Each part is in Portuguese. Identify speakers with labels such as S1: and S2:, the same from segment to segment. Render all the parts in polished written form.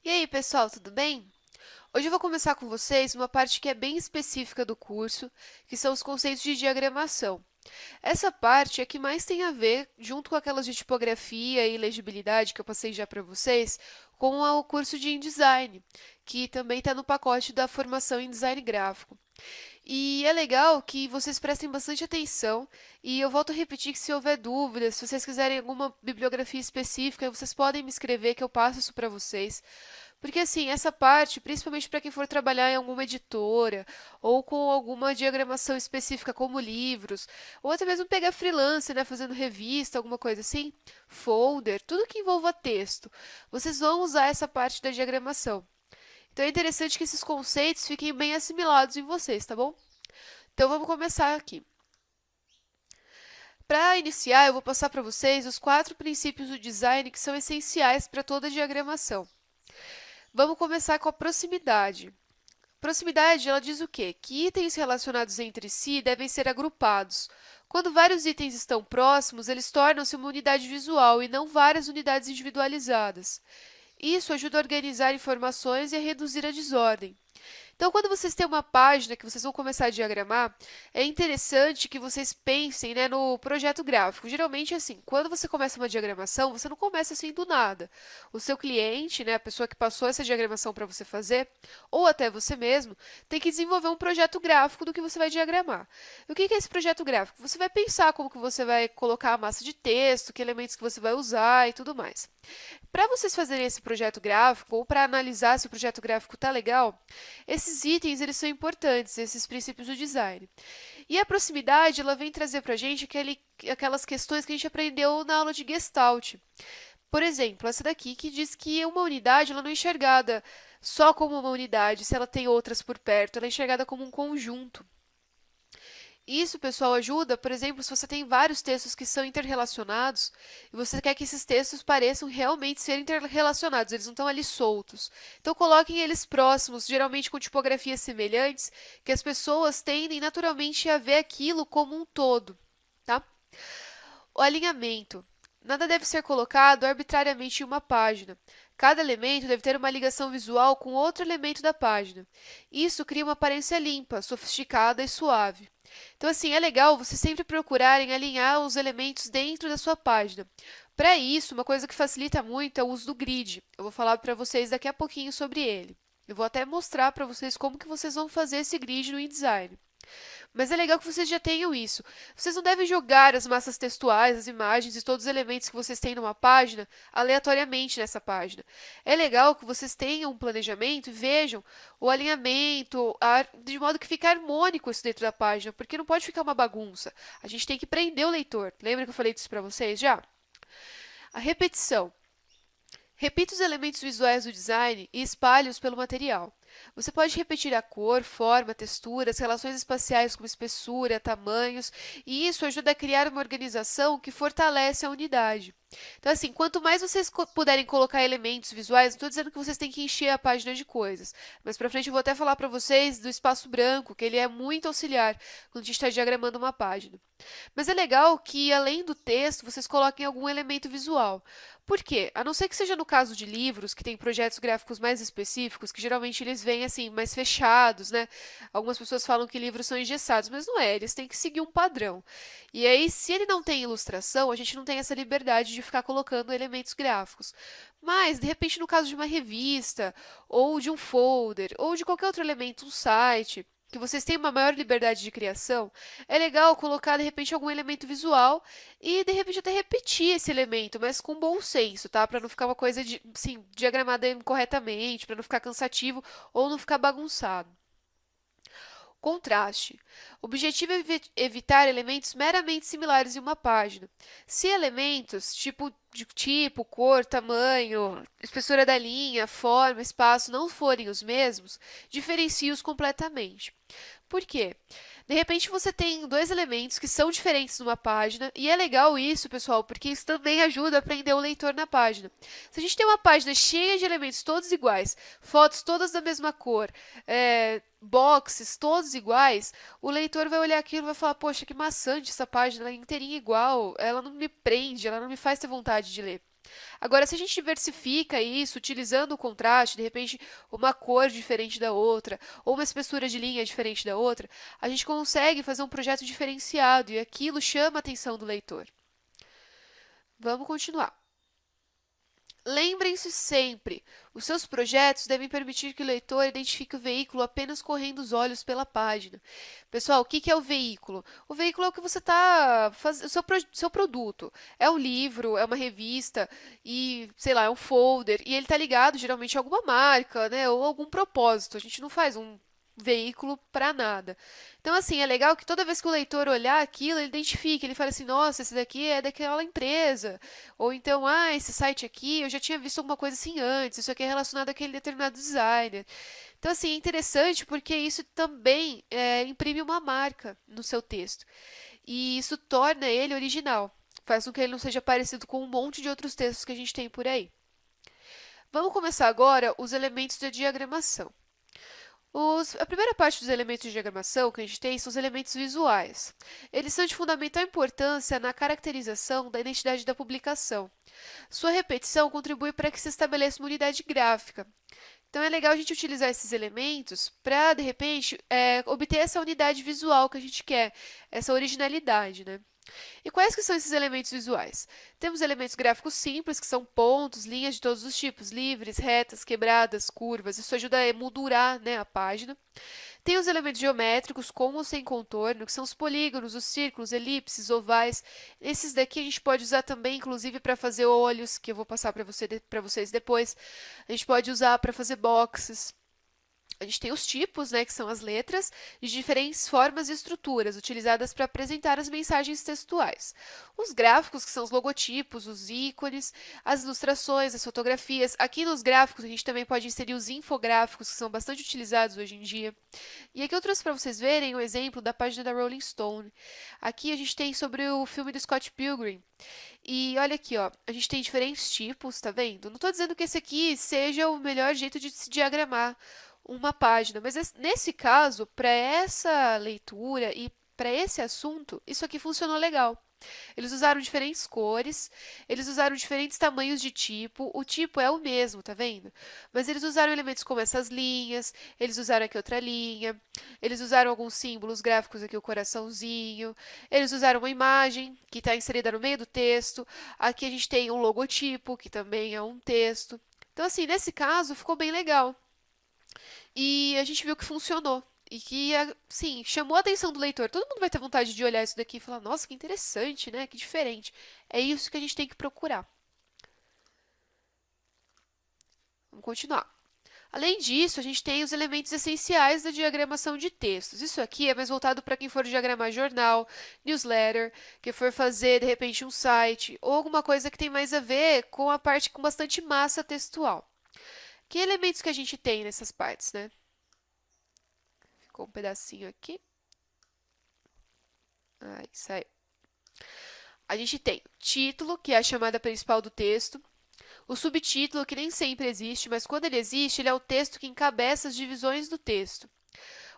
S1: E aí, pessoal, tudo bem? Hoje eu vou começar com vocês uma parte que é bem específica do curso, que são os conceitos de diagramação. Essa parte é que mais tem a ver, junto com aquelas de tipografia e legibilidade que eu passei já para vocês, com o curso de InDesign, que também está no pacote da formação em design gráfico. E é legal que vocês prestem bastante atenção, e eu volto a repetir que se houver dúvidas, se vocês quiserem alguma bibliografia específica, vocês podem me escrever que eu passo isso para vocês. Porque assim, essa parte, principalmente para quem for trabalhar em alguma editora ou com alguma diagramação específica como livros, ou até mesmo pegar freelance, né, fazendo revista, alguma coisa assim, folder, tudo que envolva texto, vocês vão usar essa parte da diagramação. Então é interessante que esses conceitos fiquem bem assimilados em vocês, tá bom? Então vamos começar aqui. Para iniciar, eu vou passar para vocês os 4 princípios do design que são essenciais para toda diagramação. Vamos começar com a proximidade. Proximidade, ela diz o quê? Que itens relacionados entre si devem ser agrupados. Quando vários itens estão próximos, eles tornam-se uma unidade visual e não várias unidades individualizadas. Isso ajuda a organizar informações e a reduzir a desordem. Então, quando vocês têm uma página que vocês vão começar a diagramar, é interessante que vocês pensem, né, no projeto gráfico. Geralmente, assim, quando você começa uma diagramação, você não começa assim do nada. O seu cliente, né, a pessoa que passou essa diagramação para você fazer, ou até você mesmo, tem que desenvolver um projeto gráfico do que você vai diagramar. E o que é esse projeto gráfico? Você vai pensar como que você vai colocar a massa de texto, que elementos que você vai usar e tudo mais. Para vocês fazerem esse projeto gráfico, ou para analisar se o projeto gráfico está legal, esses itens eles são importantes, esses princípios do design. E a proximidade, ela vem trazer para a gente aquelas questões que a gente aprendeu na aula de Gestalt. Por exemplo, essa daqui que diz que uma unidade ela não é enxergada só como uma unidade, se ela tem outras por perto, ela é enxergada como um conjunto. Isso, pessoal, ajuda, por exemplo, se você tem vários textos que são interrelacionados e você quer que esses textos pareçam realmente ser interrelacionados, eles não estão ali soltos. Então, coloquem eles próximos, geralmente com tipografias semelhantes, que as pessoas tendem naturalmente a ver aquilo como um todo, tá? O alinhamento. Nada deve ser colocado arbitrariamente em uma página. Cada elemento deve ter uma ligação visual com outro elemento da página. Isso cria uma aparência limpa, sofisticada e suave. Então, assim, é legal vocês sempre procurarem alinhar os elementos dentro da sua página. Para isso, uma coisa que facilita muito é o uso do grid. Eu vou falar para vocês daqui a pouquinho sobre ele. Eu vou até mostrar para vocês como que vocês vão fazer esse grid no InDesign. Mas é legal que vocês já tenham isso. Vocês não devem jogar as massas textuais, as imagens e todos os elementos que vocês têm numa página aleatoriamente nessa página. É legal que vocês tenham um planejamento e vejam o alinhamento, de modo que fique harmônico isso dentro da página, porque não pode ficar uma bagunça. A gente tem que prender o leitor. Lembra que eu falei disso para vocês já? A repetição. Repita os elementos visuais do design e espalhe-os pelo material. Você pode repetir a cor, forma, textura, as relações espaciais como espessura, tamanhos, e isso ajuda a criar uma organização que fortalece a unidade. Então, assim, quanto mais vocês puderem colocar elementos visuais, não estou dizendo que vocês têm que encher a página de coisas, mas para frente eu vou até falar para vocês do espaço branco, que ele é muito auxiliar quando a gente está diagramando uma página. Mas é legal que, além do texto, vocês coloquem algum elemento visual. Por quê? A não ser que seja no caso de livros, que tem projetos gráficos mais específicos, que geralmente eles vêm assim, mais fechados, né? Algumas pessoas falam que livros são engessados, mas não é, eles têm que seguir um padrão. E aí, se ele não tem ilustração, a gente não tem essa liberdade de ficar colocando elementos gráficos. Mas, de repente, no caso de uma revista, ou de um folder, ou de qualquer outro elemento, um site, que vocês têm uma maior liberdade de criação, é legal colocar de repente algum elemento visual e de repente até repetir esse elemento, mas com bom senso, tá? Para não ficar uma coisa assim, diagramada incorretamente, para não ficar cansativo ou não ficar bagunçado. Contraste. O objetivo é evitar elementos meramente similares em uma página. Se elementos, tipo, cor, tamanho, espessura da linha, forma, espaço, não forem os mesmos, diferencie-os completamente. Por quê? De repente você tem dois elementos que são diferentes numa página, e é legal isso, pessoal, porque isso também ajuda a prender o leitor na página. Se a gente tem uma página cheia de elementos todos iguais, fotos todas da mesma cor, boxes todos iguais, o leitor vai olhar aquilo e vai falar, poxa, que maçante essa página, ela é inteirinha igual, ela não me prende, ela não me faz ter vontade de ler. Agora, se a gente diversifica isso, utilizando o contraste, de repente uma cor diferente da outra, ou uma espessura de linha diferente da outra, a gente consegue fazer um projeto diferenciado e aquilo chama a atenção do leitor. Vamos continuar. Lembrem-se sempre, os seus projetos devem permitir que o leitor identifique o veículo apenas correndo os olhos pela página. Pessoal, o que é o veículo? O veículo é o que você está fazendo, seu produto. É um livro, é uma revista e, sei lá, é um folder. E ele está ligado geralmente a alguma marca, né, ou algum propósito. A gente não faz um veículo para nada. Então, assim, é legal que toda vez que o leitor olhar aquilo, ele identifique, ele fala assim, nossa, esse daqui é daquela empresa. Ou então, esse site aqui, eu já tinha visto alguma coisa assim antes, isso aqui é relacionado àquele determinado designer. Então, assim, é interessante porque isso também imprime uma marca no seu texto. E isso torna ele original. Faz com que ele não seja parecido com um monte de outros textos que a gente tem por aí. Vamos começar agora os elementos da diagramação. A primeira parte dos elementos de diagramação que a gente tem são os elementos visuais. Eles são de fundamental importância na caracterização da identidade da publicação. Sua repetição contribui para que se estabeleça uma unidade gráfica. Então, é legal a gente utilizar esses elementos para, de repente, obter essa unidade visual que a gente quer, essa originalidade, né? E quais que são esses elementos visuais? Temos elementos gráficos simples, que são pontos, linhas de todos os tipos, livres, retas, quebradas, curvas. Isso ajuda a emoldurar, né, a página. Tem os elementos geométricos, com ou sem contorno, que são os polígonos, os círculos, elipses, ovais. Esses daqui a gente pode usar também, inclusive, para fazer olhos, que eu vou passar para vocês depois. A gente pode usar para fazer boxes. A gente tem os tipos, né, que são as letras, de diferentes formas e estruturas, utilizadas para apresentar as mensagens textuais. Os gráficos, que são os logotipos, os ícones, as ilustrações, as fotografias. Aqui nos gráficos, a gente também pode inserir os infográficos, que são bastante utilizados hoje em dia. E aqui eu trouxe para vocês verem o exemplo da página da Rolling Stone. Aqui a gente tem sobre o filme do Scott Pilgrim. E olha aqui, ó, a gente tem diferentes tipos, tá vendo? Não estou dizendo que esse aqui seja o melhor jeito de se diagramar uma página, mas nesse caso, para essa leitura e para esse assunto, isso aqui funcionou legal. Eles usaram diferentes cores, eles usaram diferentes tamanhos de tipo, o tipo é o mesmo, tá vendo? Mas eles usaram elementos como essas linhas, eles usaram aqui outra linha, eles usaram alguns símbolos gráficos aqui, o coraçãozinho, eles usaram uma imagem que está inserida no meio do texto, aqui a gente tem um logotipo, que também é um texto. Então, assim, nesse caso, ficou bem legal. E a gente viu que funcionou. E que, sim, chamou a atenção do leitor. Todo mundo vai ter vontade de olhar isso daqui e falar, nossa, que interessante, né? Que diferente. É isso que a gente tem que procurar. Vamos continuar. Além disso, a gente tem os elementos essenciais da diagramação de textos. Isso aqui é mais voltado para quem for diagramar jornal, newsletter, que for fazer, de repente, um site, ou alguma coisa que tem mais a ver com a parte com bastante massa textual. Que elementos que a gente tem nessas partes, né? Ficou um pedacinho aqui. Aí, saiu. A gente tem o título, que é a chamada principal do texto. O subtítulo, que nem sempre existe, mas quando ele existe, ele é o texto que encabeça as divisões do texto.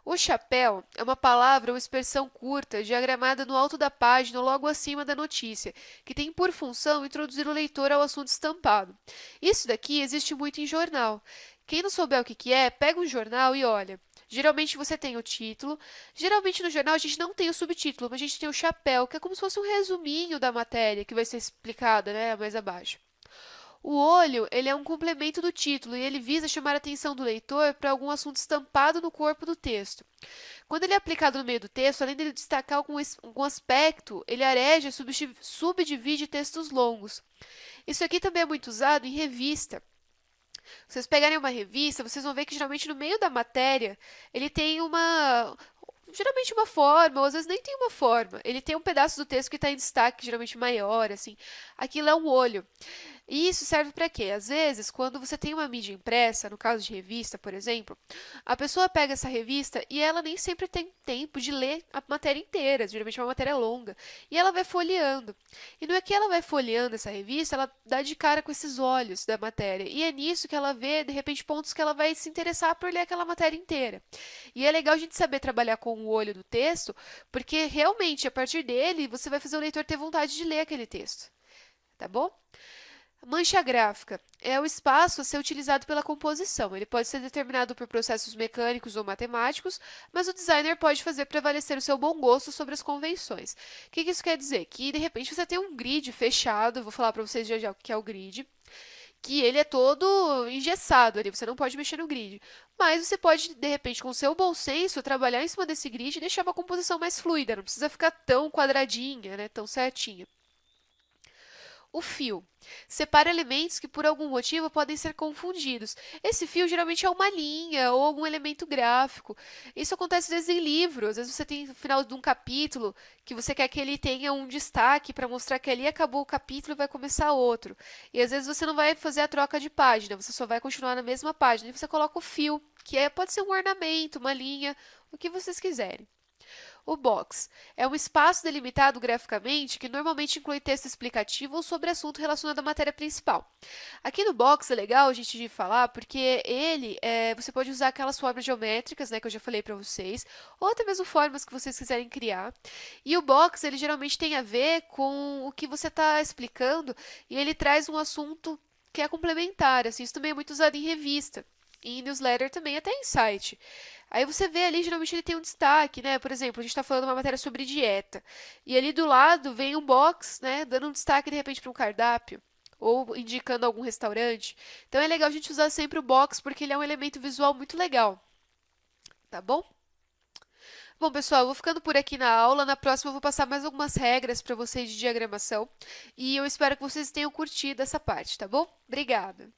S1: O chapéu é uma palavra ou expressão curta, diagramada no alto da página ou logo acima da notícia, que tem por função introduzir o leitor ao assunto estampado. Isso daqui existe muito em jornal. Quem não souber o que é, pega um jornal e olha. Geralmente você tem o título. Geralmente no jornal a gente não tem o subtítulo, mas a gente tem o chapéu, que é como se fosse um resuminho da matéria que vai ser explicada, né, mais abaixo. O olho, ele é um complemento do título e ele visa chamar a atenção do leitor para algum assunto estampado no corpo do texto. Quando ele é aplicado no meio do texto, além de destacar algum aspecto, ele areja e subdivide textos longos. Isso aqui também é muito usado em revista. Se vocês pegarem uma revista, vocês vão ver que geralmente no meio da matéria ele tem geralmente uma forma, ou às vezes nem tem uma forma. Ele tem um pedaço do texto que está em destaque, geralmente maior, assim. Aquilo é um olho. E isso serve para quê? Às vezes, quando você tem uma mídia impressa, no caso de revista, por exemplo, a pessoa pega essa revista e ela nem sempre tem tempo de ler a matéria inteira, geralmente é uma matéria longa, e ela vai folheando. E não é que ela vai folheando essa revista, ela dá de cara com esses olhos da matéria. E é nisso que ela vê, de repente, pontos que ela vai se interessar por ler aquela matéria inteira. E é legal a gente saber trabalhar com o olho do texto, porque realmente, a partir dele, você vai fazer o leitor ter vontade de ler aquele texto. Tá bom? Mancha gráfica é o espaço a ser utilizado pela composição. Ele pode ser determinado por processos mecânicos ou matemáticos, mas o designer pode fazer prevalecer o seu bom gosto sobre as convenções. O que isso quer dizer? Que, de repente, você tem um grid fechado, eu vou falar para vocês já já o que é o grid, que ele é todo engessado ali, você não pode mexer no grid. Mas você pode, de repente, com o seu bom senso, trabalhar em cima desse grid e deixar uma composição mais fluida, não precisa ficar tão quadradinha, né, tão certinha. O fio separa elementos que por algum motivo podem ser confundidos. Esse fio geralmente é uma linha ou algum elemento gráfico. Isso acontece às vezes em livro. Às vezes você tem no final de um capítulo que você quer que ele tenha um destaque para mostrar que ali acabou o capítulo e vai começar outro. E às vezes você não vai fazer a troca de página, você só vai continuar na mesma página. E você coloca o fio, que pode ser um ornamento, uma linha, o que vocês quiserem. O box é um espaço delimitado graficamente que normalmente inclui texto explicativo ou sobre assunto relacionado à matéria principal. Aqui no box é legal a gente de falar porque você pode usar aquelas formas geométricas, né, que eu já falei para vocês, ou até mesmo formas que vocês quiserem criar. E o box, ele geralmente tem a ver com o que você está explicando e ele traz um assunto que é complementar, assim, isso também é muito usado em revista. Em newsletter também, até em site. Aí você vê ali, geralmente ele tem um destaque, né? Por exemplo, a gente está falando uma matéria sobre dieta. E ali do lado vem um box, né? Dando um destaque de repente para um cardápio. Ou indicando algum restaurante. Então é legal a gente usar sempre o box, porque ele é um elemento visual muito legal. Tá bom? Bom, pessoal, eu vou ficando por aqui na aula. Na próxima eu vou passar mais algumas regras para vocês de diagramação. E eu espero que vocês tenham curtido essa parte, tá bom? Obrigada!